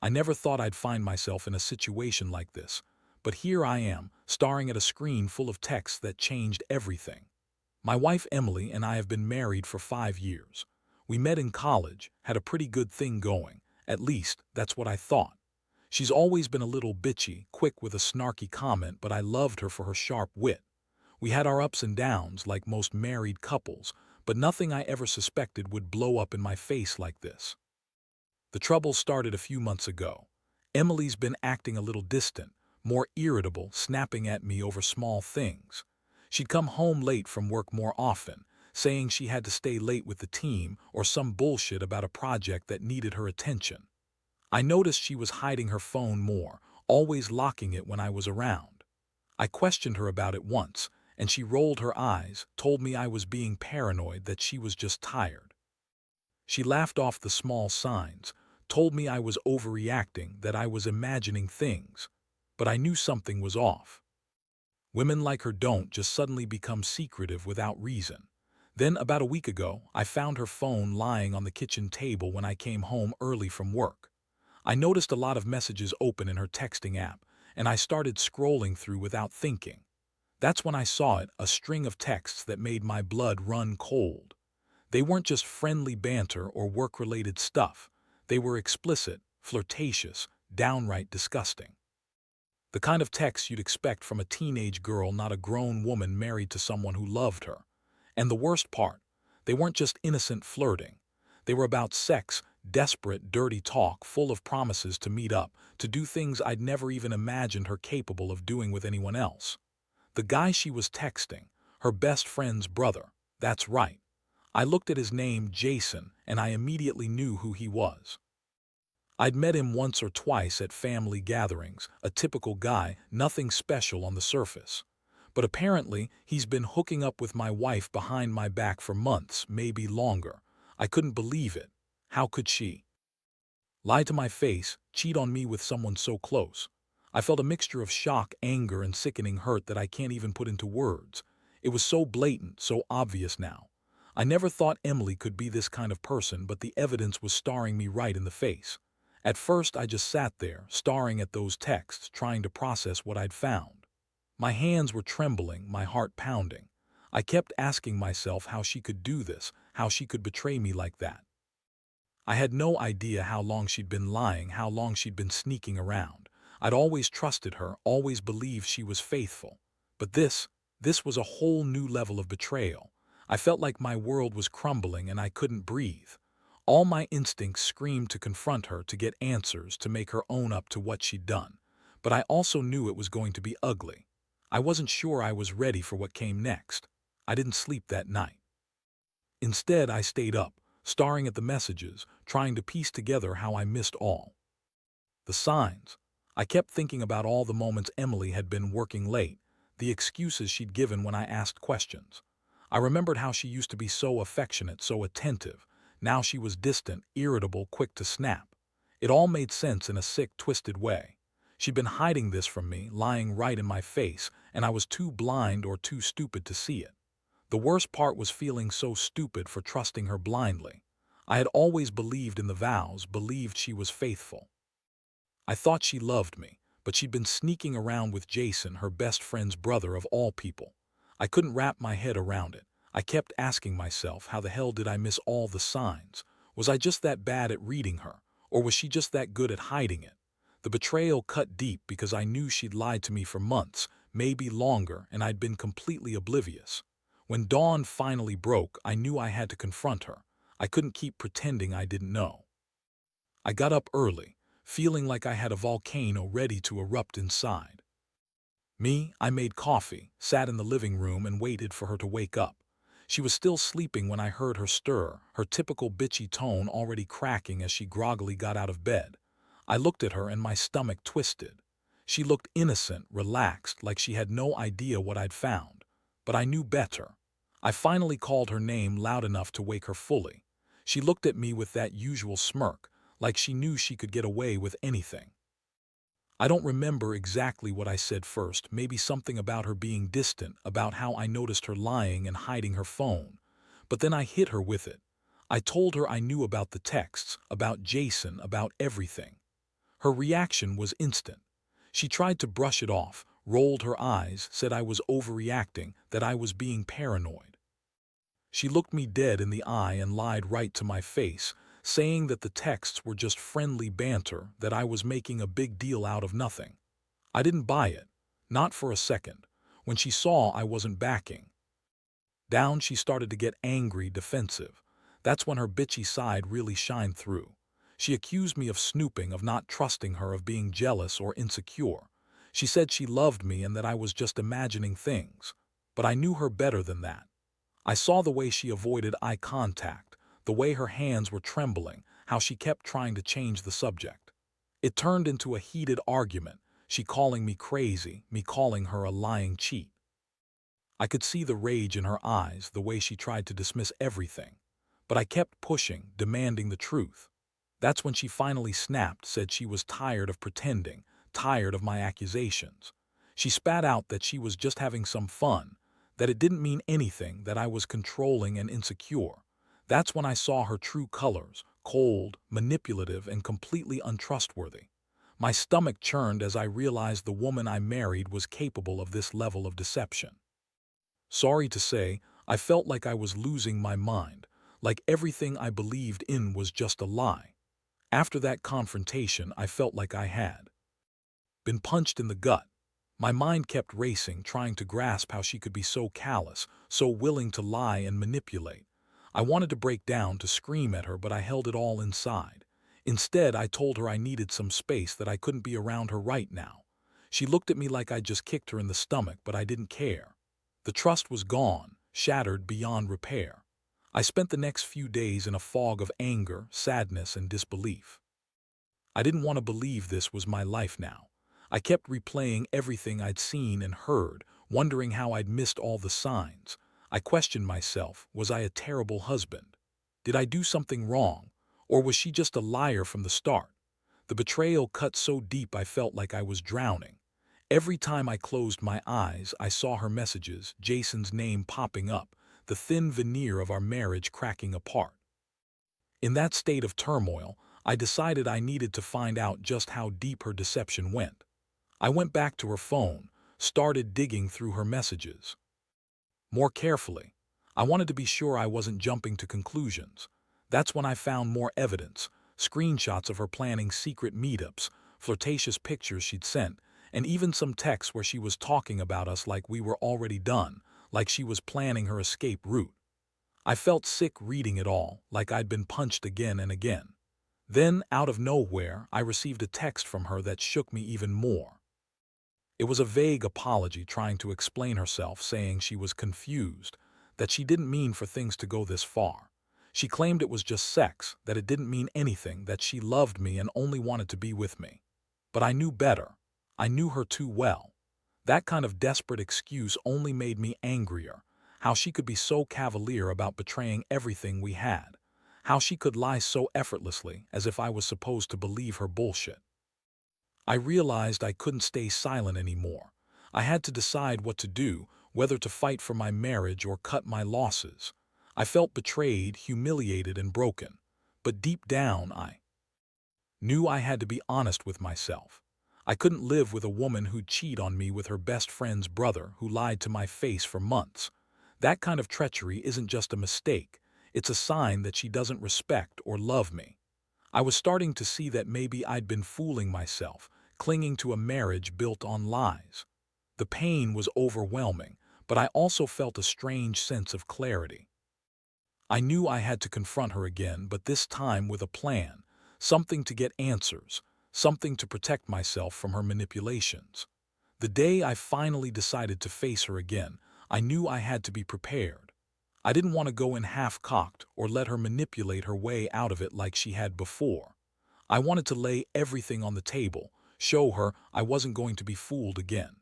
I never thought I'd find myself in a situation like this, but here I am, staring at a screen full of texts that changed everything. My wife Emily and I have been married for 5 years. We met in college, had a pretty good thing going. At least, that's what I thought. She's always been a little bitchy, quick with a snarky comment, but I loved her for her sharp wit. We had our ups and downs, like most married couples, but nothing I ever suspected would blow up in my face like this. The trouble started a few months ago. Emily's been acting a little distant, more irritable, snapping at me over small things. She'd come home late from work more often, saying she had to stay late with the team or some bullshit about a project that needed her attention. I noticed she was hiding her phone more, always locking it when I was around. I questioned her about it once, and she rolled her eyes, told me I was being paranoid, that she was just tired. She laughed off the small signs, told me I was overreacting, that I was imagining things. But I knew something was off. Women like her don't just suddenly become secretive without reason. Then, about a week ago, I found her phone lying on the kitchen table when I came home early from work. I noticed a lot of messages open in her texting app, and I started scrolling through without thinking. That's when I saw it, a string of texts that made my blood run cold. They weren't just friendly banter or work-related stuff. They were explicit, flirtatious, downright disgusting. The kind of texts you'd expect from a teenage girl, not a grown woman married to someone who loved her. And the worst part, they weren't just innocent flirting. They were about sex, desperate, dirty talk full of promises to meet up, to do things I'd never even imagined her capable of doing with anyone else. The guy she was texting, her best friend's brother, that's right. I looked at his name, Jason, and I immediately knew who he was. I'd met him once or twice at family gatherings, a typical guy, nothing special on the surface. But apparently, he's been hooking up with my wife behind my back for months, maybe longer. I couldn't believe it. How could she lie to my face, cheat on me with someone so close? I felt a mixture of shock, anger, and sickening hurt that I can't even put into words. It was so blatant, so obvious now. I never thought Emily could be this kind of person, but the evidence was staring me right in the face. At first, I just sat there, staring at those texts, trying to process what I'd found. My hands were trembling, my heart pounding. I kept asking myself how she could do this, how she could betray me like that. I had no idea how long she'd been lying, how long she'd been sneaking around. I'd always trusted her, always believed she was faithful. But this was a whole new level of betrayal. I felt like my world was crumbling and I couldn't breathe. All my instincts screamed to confront her, to get answers, to make her own up to what she'd done. But I also knew it was going to be ugly. I wasn't sure I was ready for what came next. I didn't sleep that night. Instead, I stayed up, staring at the messages, trying to piece together how I missed all the signs. I kept thinking about all the moments Emily had been working late, the excuses she'd given when I asked questions. I remembered how she used to be so affectionate, so attentive. Now she was distant, irritable, quick to snap. It all made sense in a sick, twisted way. She'd been hiding this from me, lying right in my face, and I was too blind or too stupid to see it. The worst part was feeling so stupid for trusting her blindly. I had always believed in the vows, believed she was faithful. I thought she loved me, but she'd been sneaking around with Jason, her best friend's brother of all people. I couldn't wrap my head around it. I kept asking myself, how the hell did I miss all the signs? Was I just that bad at reading her, or was she just that good at hiding it? The betrayal cut deep because I knew she'd lied to me for months, maybe longer, and I'd been completely oblivious. When dawn finally broke, I knew I had to confront her. I couldn't keep pretending I didn't know. I got up early, feeling like I had a volcano ready to erupt inside. I made coffee, sat in the living room, and waited for her to wake up. She was still sleeping when I heard her stir, her typical bitchy tone already cracking as she groggily got out of bed. I looked at her and my stomach twisted. She looked innocent, relaxed, like she had no idea what I'd found. But I knew better. I finally called her name loud enough to wake her fully. She looked at me with that usual smirk, like she knew she could get away with anything. I don't remember exactly what I said first, maybe something about her being distant, about how I noticed her lying and hiding her phone. But then I hit her with it. I told her I knew about the texts, about Jason, about everything. Her reaction was instant. She tried to brush it off, rolled her eyes, said I was overreacting, that I was being paranoid. She looked me dead in the eye and lied right to my face, saying that the texts were just friendly banter, that I was making a big deal out of nothing. I didn't buy it, not for a second. When she saw I wasn't backing down, she started to get angry, defensive. That's when her bitchy side really shined through. She accused me of snooping, of not trusting her, of being jealous or insecure. She said she loved me and that I was just imagining things. But I knew her better than that. I saw the way she avoided eye contact, the way her hands were trembling, how she kept trying to change the subject. It turned into a heated argument, she calling me crazy, me calling her a lying cheat. I could see the rage in her eyes, the way she tried to dismiss everything. But I kept pushing, demanding the truth. That's when she finally snapped, said she was tired of pretending, tired of my accusations. She spat out that she was just having some fun, that it didn't mean anything, that I was controlling and insecure. That's when I saw her true colors, cold, manipulative, and completely untrustworthy. My stomach churned as I realized the woman I married was capable of this level of deception. Sorry to say, I felt like I was losing my mind, like everything I believed in was just a lie. After that confrontation, I felt like I had been punched in the gut. My mind kept racing, trying to grasp how she could be so callous, so willing to lie and manipulate. I wanted to break down, to scream at her, but I held it all inside. Instead, I told her I needed some space, that I couldn't be around her right now. She looked at me like I'd just kicked her in the stomach, but I didn't care. The trust was gone, shattered beyond repair. I spent the next few days in a fog of anger, sadness, and disbelief. I didn't want to believe this was my life now. I kept replaying everything I'd seen and heard, wondering how I'd missed all the signs. I questioned myself, was I a terrible husband? Did I do something wrong? Or was she just a liar from the start? The betrayal cut so deep I felt like I was drowning. Every time I closed my eyes, I saw her messages, Jason's name popping up, the thin veneer of our marriage cracking apart. In that state of turmoil, I decided I needed to find out just how deep her deception went. I went back to her phone, started digging through her messages more carefully. I wanted to be sure I wasn't jumping to conclusions. That's when I found more evidence, screenshots of her planning secret meetups, flirtatious pictures she'd sent, and even some texts where she was talking about us like we were already done, like she was planning her escape route. I felt sick reading it all, like I'd been punched again and again. Then, out of nowhere, I received a text from her that shook me even more. It was a vague apology, trying to explain herself, saying she was confused, that she didn't mean for things to go this far. She claimed it was just sex, that it didn't mean anything, that she loved me and only wanted to be with me. But I knew better. I knew her too well. That kind of desperate excuse only made me angrier. How she could be so cavalier about betraying everything we had. How she could lie so effortlessly, as if I was supposed to believe her bullshit. I realized I couldn't stay silent anymore. I had to decide what to do, whether to fight for my marriage or cut my losses. I felt betrayed, humiliated, and broken. But deep down, I knew I had to be honest with myself. I couldn't live with a woman who'd cheat on me with her best friend's brother, who lied to my face for months. That kind of treachery isn't just a mistake. It's a sign that she doesn't respect or love me. I was starting to see that maybe I'd been fooling myself, clinging to a marriage built on lies. The pain was overwhelming, but I also felt a strange sense of clarity. I knew I had to confront her again, but this time with a plan, something to get answers, something to protect myself from her manipulations. The day I finally decided to face her again, I knew I had to be prepared. I didn't want to go in half-cocked or let her manipulate her way out of it like she had before. I wanted to lay everything on the table, show her I wasn't going to be fooled again.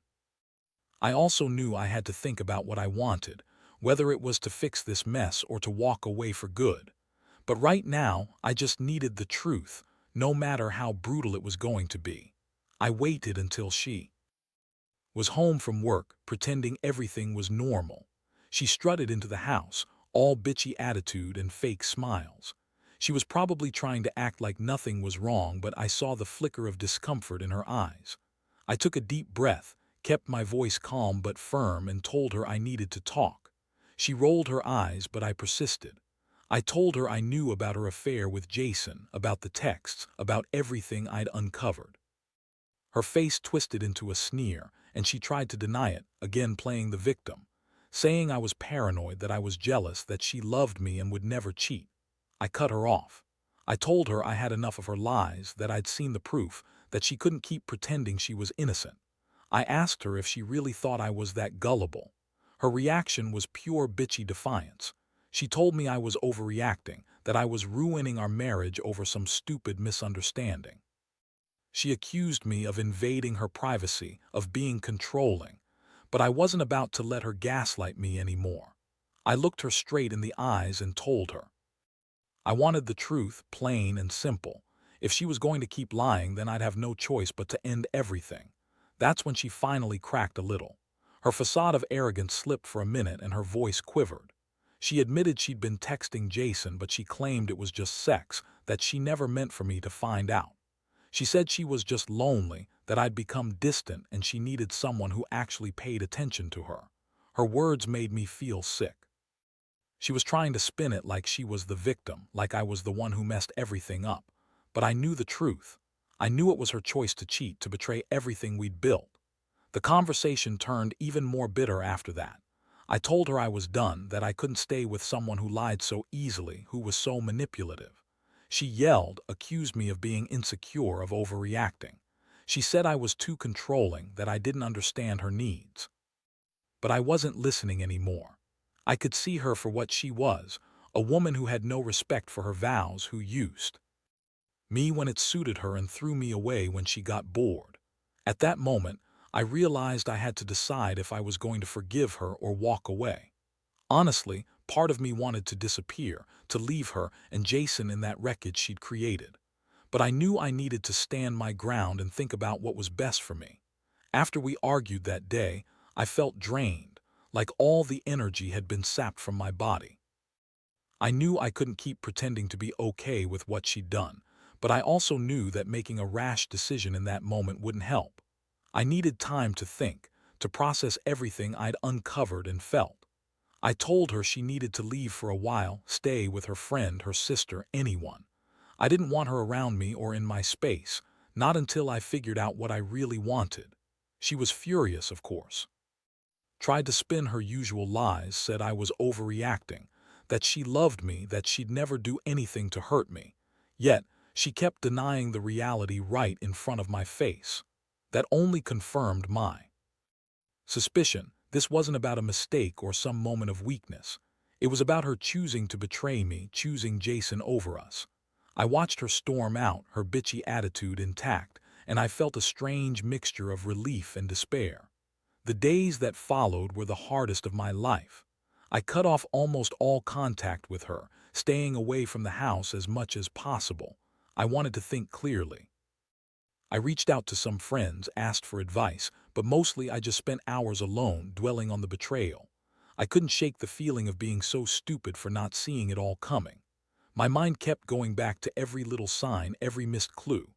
I also knew I had to think about what I wanted, whether it was to fix this mess or to walk away for good. But right now, I just needed the truth, no matter how brutal it was going to be. I waited until she was home from work, pretending everything was normal. She strutted into the house, all bitchy attitude and fake smiles. She was probably trying to act like nothing was wrong, but I saw the flicker of discomfort in her eyes. I took a deep breath, kept my voice calm but firm, and told her I needed to talk. She rolled her eyes, but I persisted. I told her I knew about her affair with Jason, about the texts, about everything I'd uncovered. Her face twisted into a sneer, and she tried to deny it, again playing the victim, saying I was paranoid, that I was jealous, that she loved me and would never cheat. I cut her off. I told her I had enough of her lies, that I'd seen the proof, that she couldn't keep pretending she was innocent. I asked her if she really thought I was that gullible. Her reaction was pure bitchy defiance. She told me I was overreacting, that I was ruining our marriage over some stupid misunderstanding. She accused me of invading her privacy, of being controlling, but I wasn't about to let her gaslight me anymore. I looked her straight in the eyes and told her. I wanted the truth, plain and simple. If she was going to keep lying, then I'd have no choice but to end everything. That's when she finally cracked a little. Her facade of arrogance slipped for a minute and her voice quivered. She admitted she'd been texting Jason, but she claimed it was just sex, that she never meant for me to find out. She said she was just lonely, that I'd become distant, and she needed someone who actually paid attention to her. Her words made me feel sick. She was trying to spin it like she was the victim, like I was the one who messed everything up. But I knew the truth. I knew it was her choice to cheat, to betray everything we'd built. The conversation turned even more bitter after that. I told her I was done, that I couldn't stay with someone who lied so easily, who was so manipulative. She yelled, accused me of being insecure, of overreacting. She said I was too controlling, that I didn't understand her needs. But I wasn't listening anymore. I could see her for what she was, a woman who had no respect for her vows, who used me when it suited her and threw me away when she got bored. At that moment, I realized I had to decide if I was going to forgive her or walk away. Honestly, part of me wanted to disappear, to leave her and Jason in that wreckage she'd created. But I knew I needed to stand my ground and think about what was best for me. After we argued that day, I felt drained, like all the energy had been sapped from my body. I knew I couldn't keep pretending to be okay with what she'd done, but I also knew that making a rash decision in that moment wouldn't help. I needed time to think, to process everything I'd uncovered and felt. I told her she needed to leave for a while, stay with her friend, her sister, anyone. I didn't want her around me or in my space, not until I figured out what I really wanted. She was furious, of course. Tried to spin her usual lies, said I was overreacting, that she loved me, that she'd never do anything to hurt me. Yet, she kept denying the reality right in front of my face. That only confirmed my suspicion. This wasn't about a mistake or some moment of weakness. It was about her choosing to betray me, choosing Jason over us. I watched her storm out, her bitchy attitude intact, and I felt a strange mixture of relief and despair. The days that followed were the hardest of my life. I cut off almost all contact with her, staying away from the house as much as possible. I wanted to think clearly. I reached out to some friends, asked for advice, but mostly I just spent hours alone, dwelling on the betrayal. I couldn't shake the feeling of being so stupid for not seeing it all coming. My mind kept going back to every little sign, every missed clue.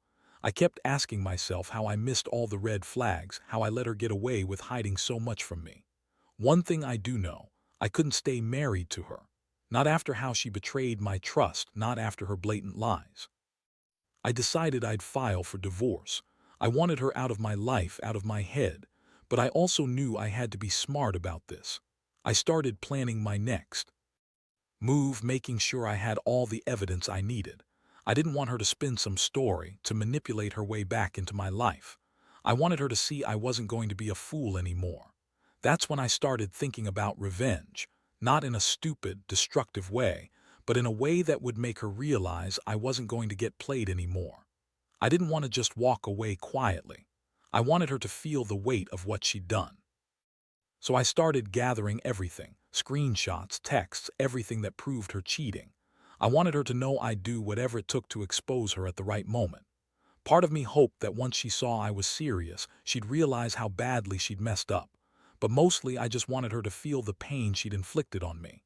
I kept asking myself how I missed all the red flags, how I let her get away with hiding so much from me. One thing I do know, I couldn't stay married to her. Not after how she betrayed my trust, not after her blatant lies. I decided I'd file for divorce. I wanted her out of my life, out of my head, but I also knew I had to be smart about this. I started planning my next move, making sure I had all the evidence I needed. I didn't want her to spin some story, to manipulate her way back into my life. I wanted her to see I wasn't going to be a fool anymore. That's when I started thinking about revenge, not in a stupid, destructive way, but in a way that would make her realize I wasn't going to get played anymore. I didn't want to just walk away quietly. I wanted her to feel the weight of what she'd done. So I started gathering everything, screenshots, texts, everything that proved her cheating. I wanted her to know I'd do whatever it took to expose her at the right moment. Part of me hoped that once she saw I was serious, she'd realize how badly she'd messed up. But mostly I just wanted her to feel the pain she'd inflicted on me.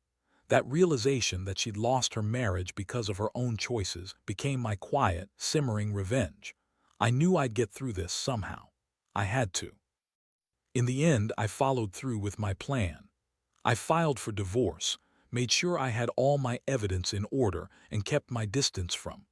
That realization that she'd lost her marriage because of her own choices became my quiet, simmering revenge. I knew I'd get through this somehow. I had to. In the end, I followed through with my plan. I filed for divorce, made sure I had all my evidence in order, and kept my distance from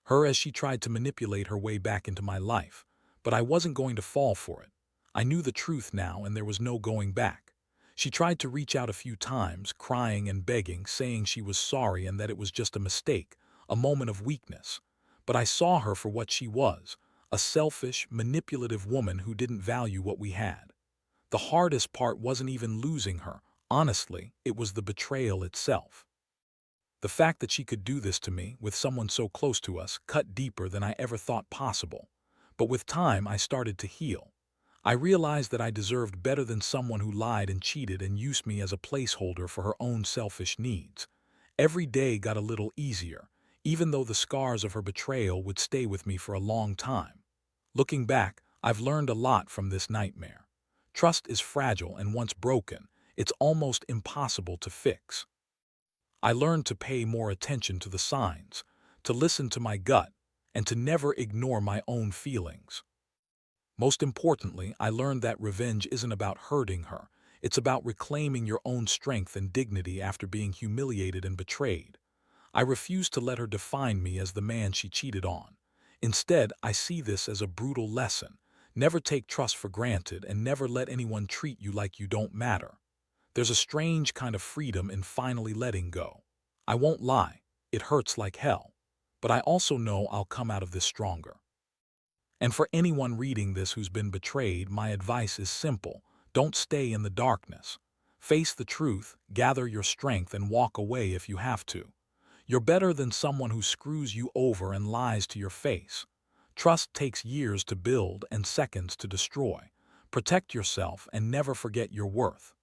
her as she tried to manipulate her way back into my life. But I wasn't going to fall for it. I knew the truth now, and there was no going back. She tried to reach out a few times, crying and begging, saying she was sorry and that it was just a mistake, a moment of weakness. But I saw her for what she was, a selfish, manipulative woman who didn't value what we had. The hardest part wasn't even losing her. Honestly, it was the betrayal itself. The fact that she could do this to me, with someone so close to us, cut deeper than I ever thought possible. But with time, I started to heal. I realized that I deserved better than someone who lied and cheated and used me as a placeholder for her own selfish needs. Every day got a little easier, even though the scars of her betrayal would stay with me for a long time. Looking back, I've learned a lot from this nightmare. Trust is fragile, and once broken, it's almost impossible to fix. I learned to pay more attention to the signs, to listen to my gut, and to never ignore my own feelings. Most importantly, I learned that revenge isn't about hurting her. It's about reclaiming your own strength and dignity after being humiliated and betrayed. I refuse to let her define me as the man she cheated on. Instead, I see this as a brutal lesson. Never take trust for granted, and never let anyone treat you like you don't matter. There's a strange kind of freedom in finally letting go. I won't lie, it hurts like hell. But I also know I'll come out of this stronger. And for anyone reading this who's been betrayed, my advice is simple. Don't stay in the darkness. Face the truth, gather your strength, and walk away if you have to. You're better than someone who screws you over and lies to your face. Trust takes years to build and seconds to destroy. Protect yourself and never forget your worth.